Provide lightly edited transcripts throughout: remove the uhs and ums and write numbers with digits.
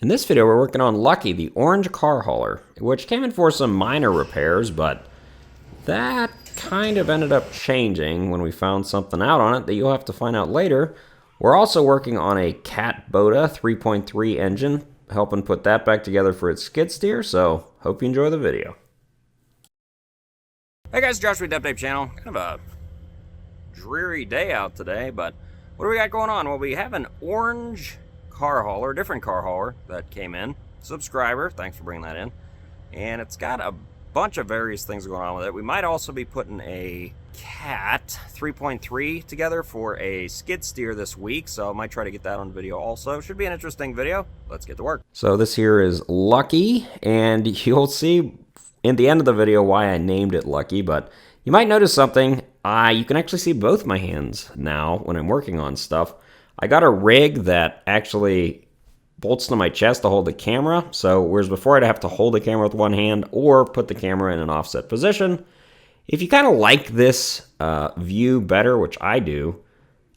In this video, we're working on Lucky, the orange car hauler, which came in for some minor repairs, but that kind of ended up changing when we found something out on it that you'll have to find out later. We're also working on a Kubota 3.3 engine, helping put that back together for its skid steer, so hope you enjoy the video. Hey guys, Josh with Update Channel. Kind of a dreary day out today, but what do we got going on? Well, we have an orange car hauler, different car hauler that came in. Subscriber, thanks for bringing that in. And it's got a bunch of various things going on with it. We might also be putting a Cat 3.3 together for a skid steer this week, so I might try to get that on video also. Should be an interesting video. Let's get to work. So this here is Lucky, and you'll see in the end of the video why I named it Lucky, but you might notice something. You can actually see both my hands now when I'm working on stuff. I got a rig that actually bolts to my chest to hold the camera, so whereas before I'd have to hold the camera with one hand or put the camera in an offset position. If you kind of like this view better, which I do,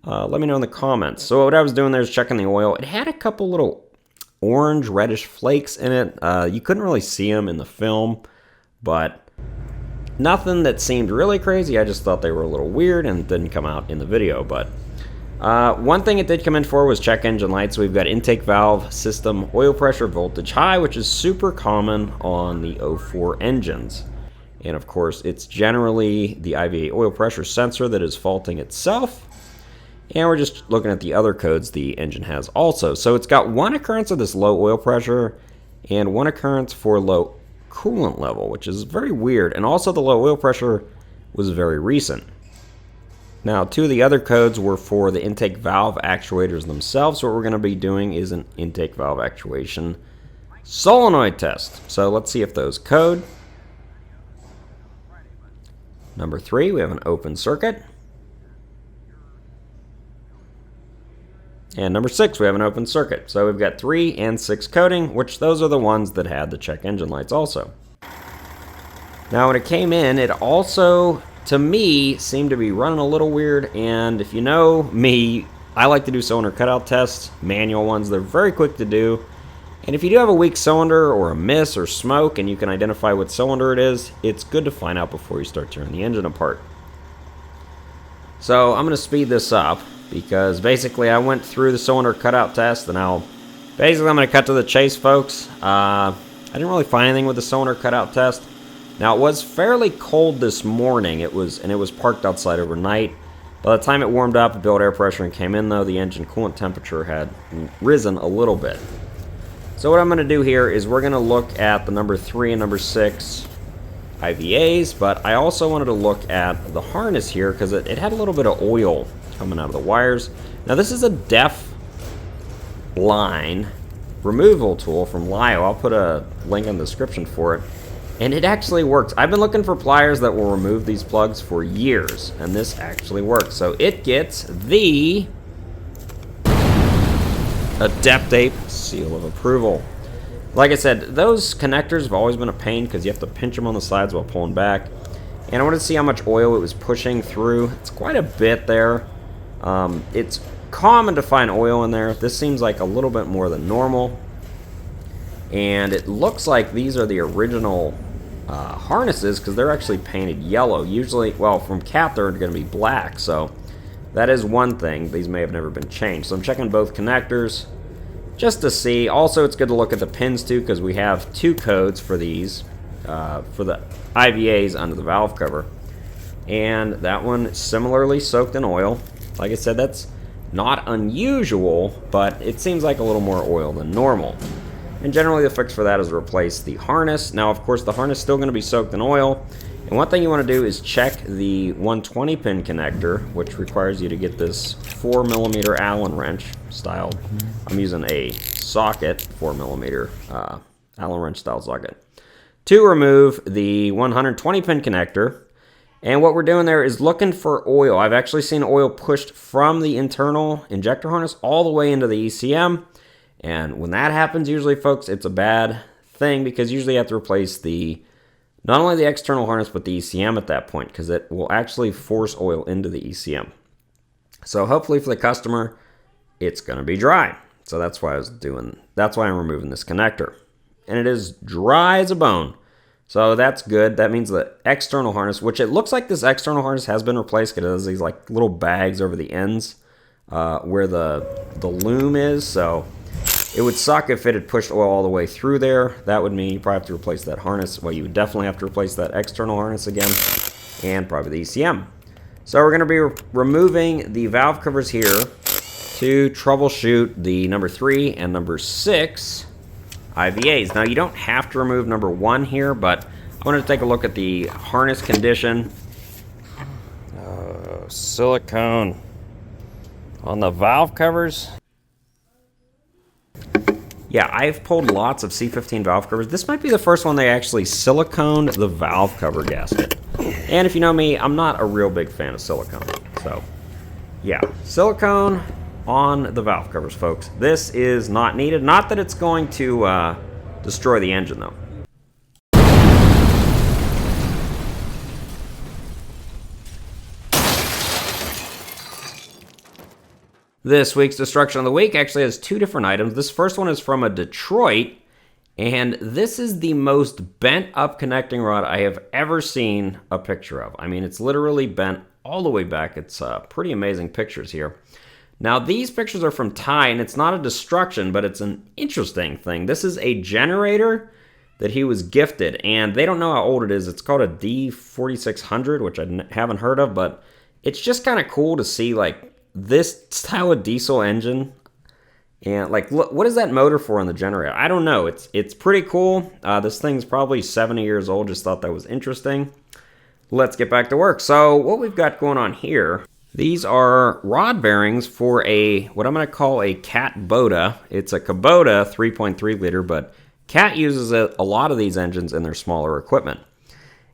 let me know in the comments. So what I was doing there is checking the oil. It had a couple little orange reddish flakes in it. You couldn't really see them in the film, but nothing that seemed really crazy. I just thought they were a little weird and didn't come out in the video, but one thing it did come in for was check engine lights. So we've got intake valve system oil pressure voltage high, which is super common on the 04 engines. And of course, it's generally the IVA oil pressure sensor that is faulting itself. And we're just looking at the other codes the engine has also. So it's got one occurrence of this low oil pressure and one occurrence for low coolant level, which is very weird. And also the low oil pressure was very recent. Now, two of the other codes were for the intake valve actuators themselves. So what we're going to be doing is an intake valve actuation solenoid test. So let's see if those code. Number 3, we have an open circuit. And number 6, we have an open circuit. So we've got 3 and 6 coding, which those are the ones that had the check engine lights also. Now when it came in, it also, to me, seemed to be running a little weird. And if you know me, I like to do cylinder cutout tests, manual ones. They're very quick to do. And if you do have a weak cylinder or a miss or smoke and you can identify what cylinder it is, it's good to find out before you start tearing the engine apart. So I'm going to speed this up because basically I went through the cylinder cutout test, and I'm going to cut to the chase, folks. I didn't really find anything with the cylinder cutout test. Now it was fairly cold this morning. It was parked outside overnight. By the time it warmed up, it built air pressure and came in, though the engine coolant temperature had risen a little bit. So what I'm going to do here is we're going to look at the number 3 and number 6 IVAs, but I also wanted to look at the harness here because it had a little bit of oil coming out of the wires. Now this is a def line removal tool from Lio. I'll put a link in the description for it. And it actually works. I've been looking for pliers that will remove these plugs for years, and this actually works. So it gets the Adept Ape seal of approval. Like I said, those connectors have always been a pain because you have to pinch them on the sides while pulling back. And I wanted to see how much oil it was pushing through. It's quite a bit there. It's common to find oil in there. This seems like a little bit more than normal. And it looks like these are the original harnesses because they're actually painted yellow. Usually, well, from Cat they're going to be black, so that is one thing. These may have never been changed. So I'm checking both connectors just to see. Also, it's good to look at the pins too because we have 2 codes for these, for the IVAs under the valve cover. And that one similarly soaked in oil. Like I said, that's not unusual, but it seems like a little more oil than normal. And generally the fix for that is to replace the harness. Now, of course, the harness is still going to be soaked in oil. And one thing you want to do is check the 120 pin connector, which requires you to get this 4mm Allen wrench style. I'm using a socket, 4mm Allen wrench style socket, to remove the 120 pin connector. And what we're doing there is looking for oil. I've actually seen oil pushed from the internal injector harness all the way into the ECM. And when that happens, usually, folks, it's a bad thing because usually you have to replace not only the external harness, but the ECM at that point because it will actually force oil into the ECM. So hopefully for the customer, it's going to be dry. So that's why I'm removing this connector. And it is dry as a bone. So that's good. That means the external harness, which it looks like this external harness has been replaced. It has these like little bags over the ends where the loom is. So it would suck if it had pushed oil all the way through there. That would mean you probably have to replace that harness. Well, you would definitely have to replace that external harness again, and probably the ECM. So we're going to be removing the valve covers here to troubleshoot the number 3 and number 6 IVAs. Now, you don't have to remove number 1 here, but I wanted to take a look at the harness condition. Silicone on the valve covers. Yeah, I've pulled lots of C15 valve covers. This might be the first one they actually siliconed the valve cover gasket. And if you know me, I'm not a real big fan of silicone. So, yeah, silicone on the valve covers, folks. This is not needed. Not that it's going to destroy the engine, though. This week's Destruction of the Week actually has 2 different items. This first one is from a Detroit, and this is the most bent up connecting rod I have ever seen a picture of. I mean, it's literally bent all the way back. It's pretty amazing pictures here. Now, these pictures are from Ty, and it's not a destruction, but it's an interesting thing. This is a generator that he was gifted, and they don't know how old it is. It's called a D4600, which I haven't heard of, but it's just kind of cool to see, like, this style of diesel engine. And, like, look, what is that motor for on the generator? I don't know. It's pretty cool. This thing's probably 70 years old. Just thought that was interesting. Let's get back to work. So, what we've got going on here, these are rod bearings for what I'm going to call a Kubota. It's a Kubota 3.3 liter, but Cat uses a lot of these engines in their smaller equipment.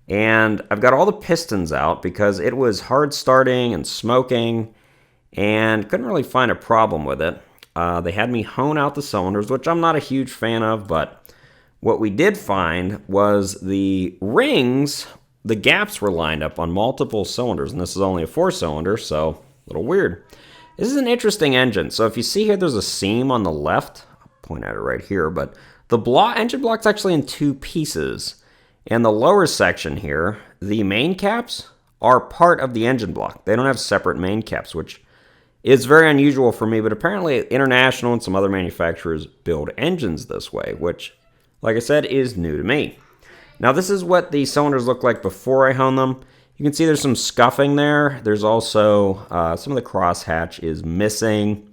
And I've got all the pistons out because it was hard starting and smoking and couldn't really find a problem with it. They had me hone out the cylinders, which I'm not a huge fan of, but what we did find was the rings, the gaps were lined up on multiple cylinders, and this is only a 4-cylinder, so a little weird. This is an interesting engine. So if you see here, there's a seam on the left. I'll point at it right here, but the engine block's actually in 2 pieces. And the lower section here, the main caps are part of the engine block. They don't have separate main caps, which is very unusual for me, but apparently International and some other manufacturers build engines this way, which, like I said, is new to me. Now, this is what the cylinders look like before I hone them. You can see there's some scuffing there. There's also some of the crosshatch is missing,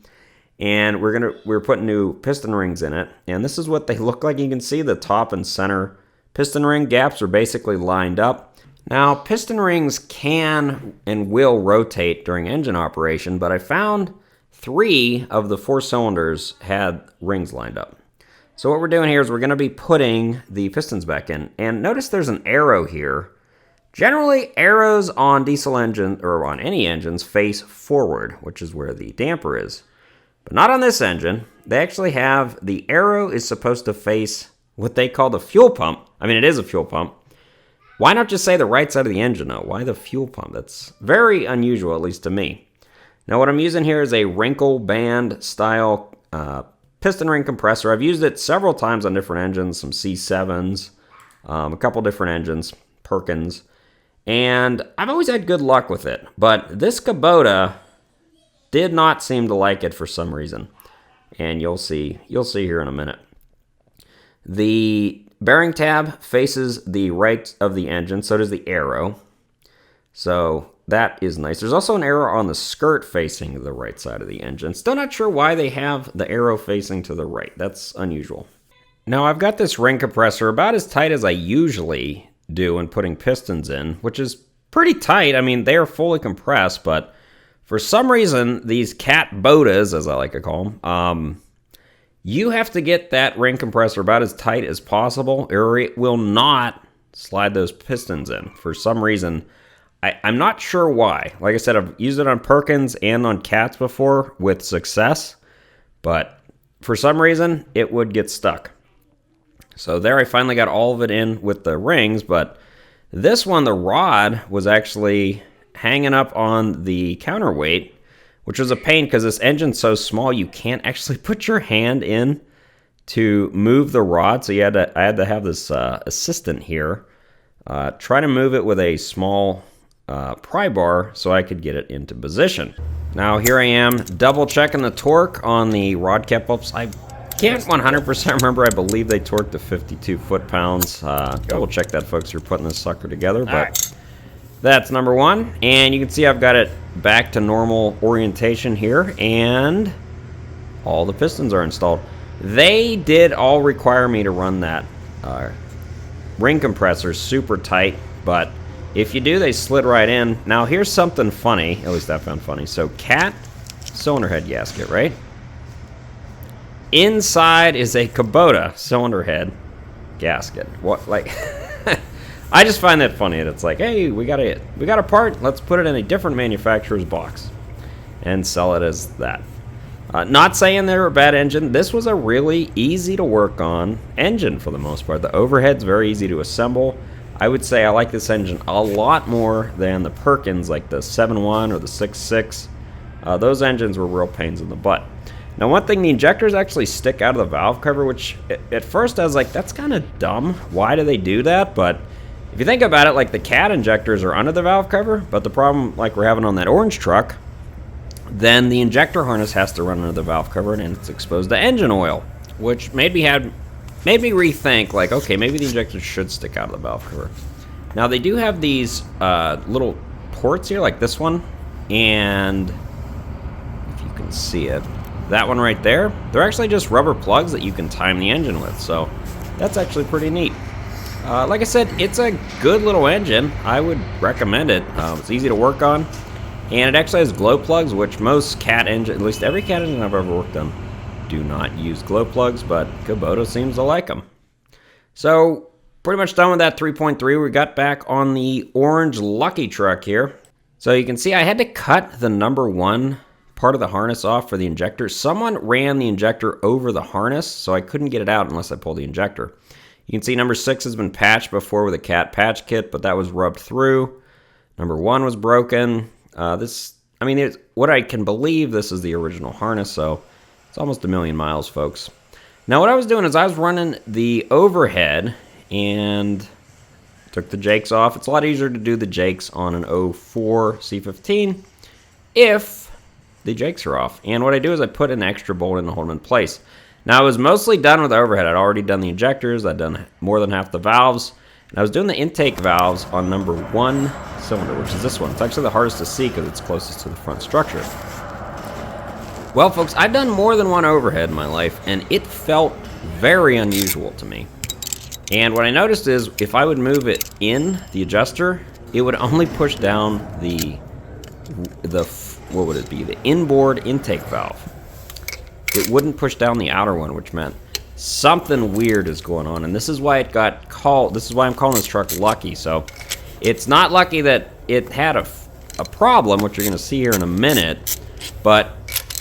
and we're putting new piston rings in it, and this is what they look like. You can see the top and center piston ring gaps are basically lined up. Now, piston rings can and will rotate during engine operation, but I found 3 of the 4 cylinders had rings lined up. So what we're doing here is we're going to be putting the pistons back in. And notice there's an arrow here. Generally, arrows on diesel engines, or on any engines, face forward, which is where the damper is. But not on this engine. They actually have, the arrow is supposed to face what they call the fuel pump. I mean, it is a fuel pump. Why not just say the right side of the engine, though? Why the fuel pump? That's very unusual, at least to me. Now, what I'm using here is a wrinkle band style piston ring compressor. I've used it several times on different engines, some C7s, a couple different engines, Perkins, and I've always had good luck with it. But this Kubota did not seem to like it for some reason, and you'll see here in a minute. The bearing tab faces the right of the engine, so does the arrow. So that is nice. There's also an arrow on the skirt facing the right side of the engine. Still not sure why they have the arrow facing to the right. That's unusual. Now, I've got this ring compressor about as tight as I usually do when putting pistons in, which is pretty tight. I mean, they are fully compressed, but for some reason, these Kubota, as I like to call them, you have to get that ring compressor about as tight as possible, or it will not slide those pistons in. For some reason, I'm not sure why. Like I said, I've used it on Perkins and on Cats before with success, but for some reason, it would get stuck. So there I finally got all of it in with the rings, but this one, the rod was actually hanging up on the counterweight, which was a pain because this engine's so small you can't actually put your hand in to move the rod. So I had to have this assistant here try to move it with a small pry bar so I could get it into position. Now here I am double checking the torque on the rod cap ups. I can't 100% remember. I believe they torqued to 52 foot-pounds. Double check that, folks. You're putting this sucker together, but that's number one. And you can see I've got it back to normal orientation here, and all the pistons are installed. They did all require me to run that ring compressor super tight, but if you do, they slid right in. Now here's something funny, at least I found funny. So cat cylinder head gasket, right? Inside is a Kubota cylinder head gasket. What, like, I just find that funny. It's like, hey, we got a part. Let's put it in a different manufacturer's box and sell it as that. Not saying they're a bad engine. This was a really easy to work on engine for the most part. The overhead's very easy to assemble. I would say I like this engine a lot more than the Perkins, like the 7.1 or the 6.6. Those engines were real pains in the butt. Now, one thing, the injectors actually stick out of the valve cover, which at first I was like, that's kind of dumb. Why do they do that? But if you think about it, like the cat injectors are under the valve cover, but the problem like we're having on that orange truck, then the injector harness has to run under the valve cover and it's exposed to engine oil, which made me rethink, like, okay, maybe the injectors should stick out of the valve cover. Now, they do have these little ports here, like this one, and if you can see it, that one right there, they're actually just rubber plugs that you can time the engine with, so that's actually pretty neat. Like I said, it's a good little engine. I would recommend it. It's easy to work on, and it actually has glow plugs, which most cat engine, at least every cat engine I've ever worked on, do not use glow plugs, but Kubota seems to like them. So, pretty much done with that 3.3. We got back on the orange Lucky truck here. So you can see I had to cut the number 1 part of the harness off for the injector. Someone ran the injector over the harness, so I couldn't get it out unless I pulled the injector. You can see number 6 has been patched before with a cat patch kit, but that was rubbed through. Number 1 was broken. What I can believe, this is the original harness, so it's almost 1,000,000 miles, folks. Now, what I was doing is I was running the overhead and took the jakes off. It's a lot easier to do the jakes on an 04 C15 if the jakes are off. And what I do is I put an extra bolt in to hold them in place. Now, I was mostly done with the overhead. I'd already done the injectors. I'd done more than half the valves. And I was doing the intake valves on number 1 cylinder, which is this one. It's actually the hardest to see because it's closest to the front structure. Well, folks, I've done more than one overhead in my life, and it felt very unusual to me. And what I noticed is if I would move it in the adjuster, it would only push down the what would it be? The inboard intake valve. It wouldn't push down the outer one, which meant something weird is going on, and this is why it got called. This is why I'm calling this truck Lucky. So it's not lucky that it had a problem, which you're going to see here in a minute, but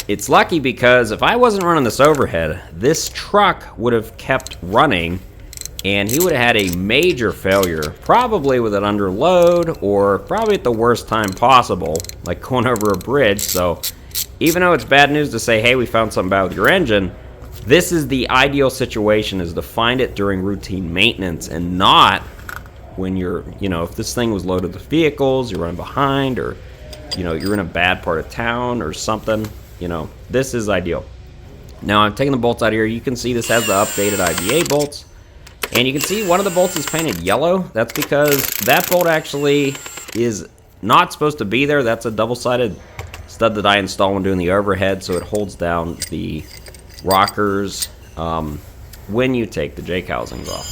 it's lucky because if I wasn't running this overhead, this truck would have kept running, and he would have had a major failure, probably with it under load, or probably at the worst time possible, like going over a bridge. So even though it's bad news to say, hey, we found something bad with your engine, this is the ideal situation, is to find it during routine maintenance and not when you're, if this thing was loaded with vehicles, you're running behind, or, you're in a bad part of town or something, this is ideal. Now, I'm taking the bolts out of here. You can see this has the updated IVA bolts. And you can see one of the bolts is painted yellow. That's because that bolt actually is not supposed to be there. That's a double-sided stud that I installed when doing the overhead, so it holds down the rockers when you take the jake housings off.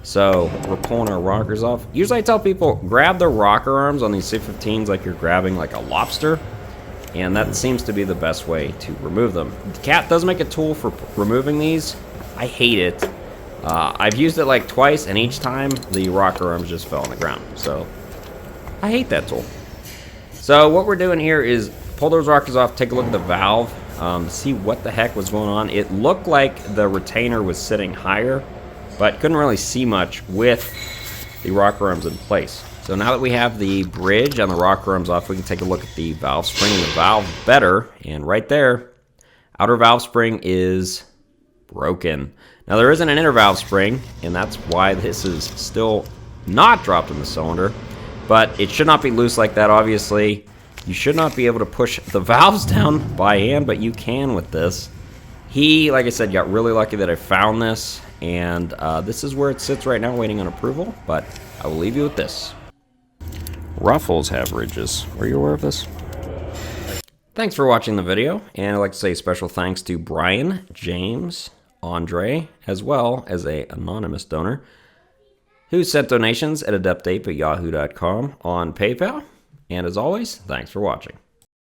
So we're pulling our rockers off. Usually I tell people, grab the rocker arms on these C15s like you're grabbing like a lobster, and that seems to be the best way to remove them. The cat does make a tool for removing these. I hate it. I've used it like twice, and each time the rocker arms just fell on the ground. So I hate that tool. So what we're doing here is pull those rockers off, take a look at the valve, see what the heck was going on. It looked like the retainer was sitting higher, but couldn't really see much with the rocker arms in place. So now that we have the bridge and the rocker arms off, we can take a look at the valve spring and the valve better. And right there, outer valve spring is broken. Now there isn't an inner valve spring, and that's why this is still not dropped in the cylinder. But it should not be loose like that, obviously. You should not be able to push the valves down by hand, but you can with this. He, like I said, got really lucky that I found this, and this is where it sits right now, waiting on approval, but I will leave you with this. Ruffles have ridges. Were you aware of this? Thanks for watching the video, and I'd like to say special thanks to Brian, James, Andre, as well as an anonymous donor who sent donations at adeptape@yahoo.com on PayPal. And as always, thanks for watching.